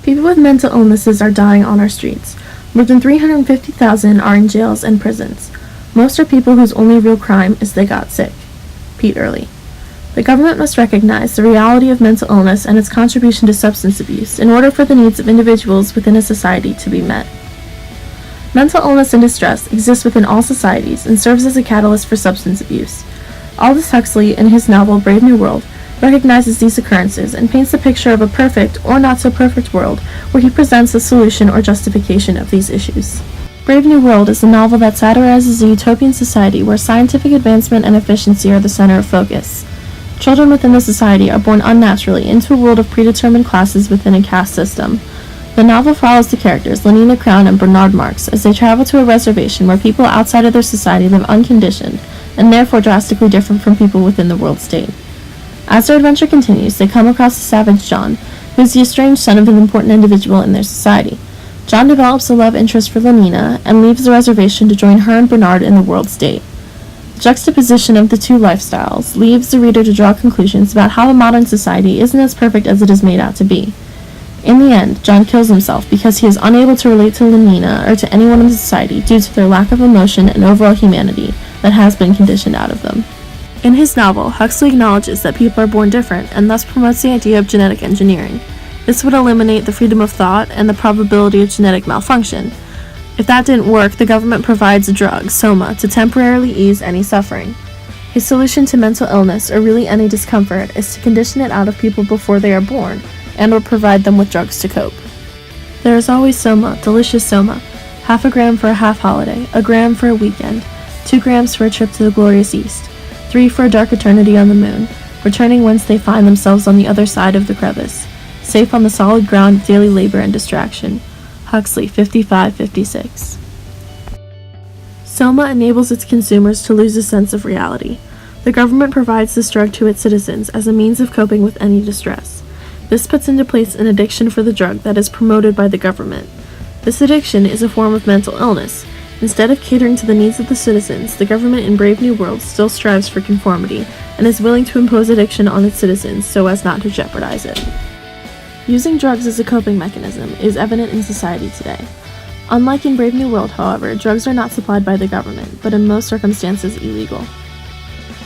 People with mental illnesses are dying on our streets. More than 350,000 are in jails and prisons. Most are people whose only real crime is they got sick. Pete Early. The government must recognize the reality of mental illness and its contribution to substance abuse in order for the needs of individuals within a society to be met. Mental illness and distress exist within all societies and serves as a catalyst for substance abuse. Aldous Huxley, in his novel Brave New World, recognizes these occurrences and paints a picture of a perfect or not-so-perfect world where he presents a solution or justification of these issues. Brave New World is a novel that satirizes a utopian society where scientific advancement and efficiency are the center of focus. Children within the society are born unnaturally into a world of predetermined classes within a caste system. The novel follows the characters Lenina Crown and Bernard Marx as they travel to a reservation where people outside of their society live unconditioned and therefore drastically different from people within the world state. As their adventure continues, they come across the savage John, who is the estranged son of an important individual in their society. John develops a love interest for Lenina and leaves the reservation to join her and Bernard in the world state. The juxtaposition of the two lifestyles leaves the reader to draw conclusions about how the modern society isn't as perfect as it is made out to be. In the end, John kills himself because he is unable to relate to Lenina or to anyone in the society due to their lack of emotion and overall humanity that has been conditioned out of them. In his novel, Huxley acknowledges that people are born different and thus promotes the idea of genetic engineering. This would eliminate the freedom of thought and the probability of genetic malfunction. If that didn't work, the government provides a drug, Soma, to temporarily ease any suffering. His solution to mental illness, or really any discomfort, is to condition it out of people before they are born, and or provide them with drugs to cope. There is always Soma, delicious Soma, 1/2 gram for a half holiday, 1 gram for a weekend, 2 grams for a trip to the glorious east, 3 for a dark eternity on the moon, returning whence they find themselves on the other side of the crevice, safe on the solid ground of daily labor and distraction. Huxley, 55-56. Soma enables its consumers to lose a sense of reality. The government provides this drug to its citizens as a means of coping with any distress. This puts into place an addiction for the drug that is promoted by the government. This addiction is a form of mental illness. Instead of catering to the needs of the citizens, the government in Brave New World still strives for conformity and is willing to impose addiction on its citizens so as not to jeopardize it. Using drugs as a coping mechanism is evident in society today. Unlike in Brave New World, however, drugs are not supplied by the government, but in most circumstances illegal.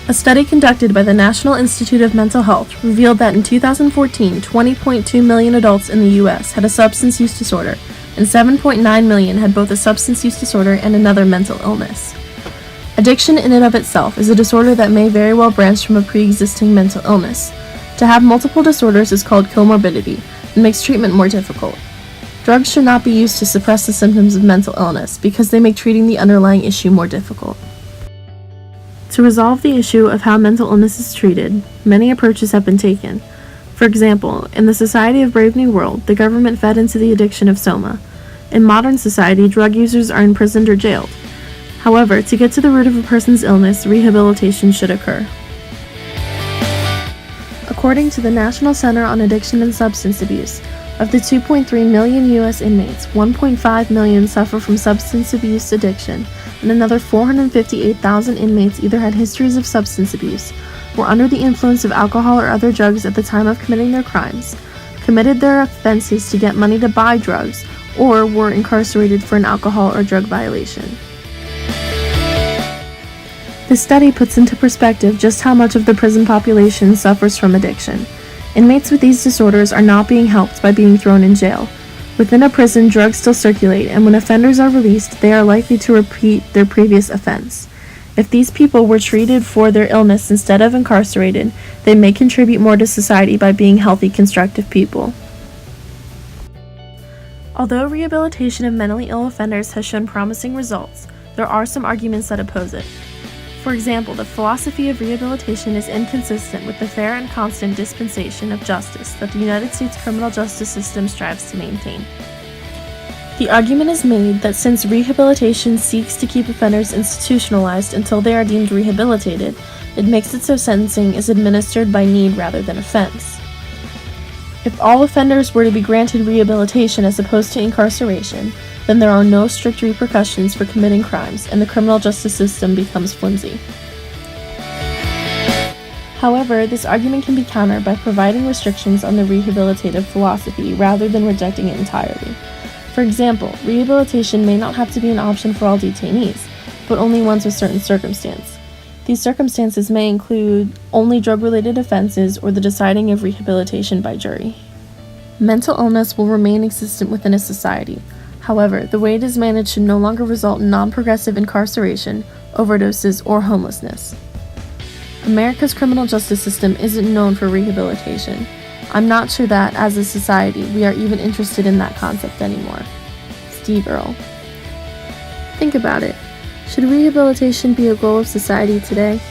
A study conducted by the National Institute of Mental Health revealed that in 2014, 20.2 million adults in the U.S. had a substance use disorder, and 7.9 million had both a substance use disorder and another mental illness. Addiction in and of itself is a disorder that may very well branch from a pre-existing mental illness. To have multiple disorders is called comorbidity and makes treatment more difficult. Drugs should not be used to suppress the symptoms of mental illness because they make treating the underlying issue more difficult. To resolve the issue of how mental illness is treated, many approaches have been taken. For example, in the Society of Brave New World, the government fed into the addiction of Soma. In modern society, drug users are imprisoned or jailed. However, to get to the root of a person's illness, rehabilitation should occur. According to the National Center on Addiction and Substance Abuse, of the 2.3 million U.S. inmates, 1.5 million suffer from substance abuse addiction, and another 458,000 inmates either had histories of substance abuse, were under the influence of alcohol or other drugs at the time of committing their crimes, committed their offenses to get money to buy drugs, or were incarcerated for an alcohol or drug violation. This study puts into perspective just how much of the prison population suffers from addiction. Inmates with these disorders are not being helped by being thrown in jail. Within a prison, drugs still circulate, and when offenders are released, they are likely to repeat their previous offense. If these people were treated for their illness instead of incarcerated, they may contribute more to society by being healthy, constructive people. Although rehabilitation of mentally ill offenders has shown promising results, there are some arguments that oppose it. For example, the philosophy of rehabilitation is inconsistent with the fair and constant dispensation of justice that the United States criminal justice system strives to maintain. The argument is made that since rehabilitation seeks to keep offenders institutionalized until they are deemed rehabilitated, it makes it so sentencing is administered by need rather than offense. If all offenders were to be granted rehabilitation as opposed to incarceration, then there are no strict repercussions for committing crimes, and the criminal justice system becomes flimsy. However, this argument can be countered by providing restrictions on the rehabilitative philosophy rather than rejecting it entirely. For example, rehabilitation may not have to be an option for all detainees, but only ones with certain circumstances. These circumstances may include only drug-related offenses or the deciding of rehabilitation by jury. Mental illness will remain existent within a society. However, the way it is managed should no longer result in non-progressive incarceration, overdoses, or homelessness. America's criminal justice system isn't known for rehabilitation. I'm not sure that, as a society, we are even interested in that concept anymore. Steve Earle. Think about it. Should rehabilitation be a goal of society today?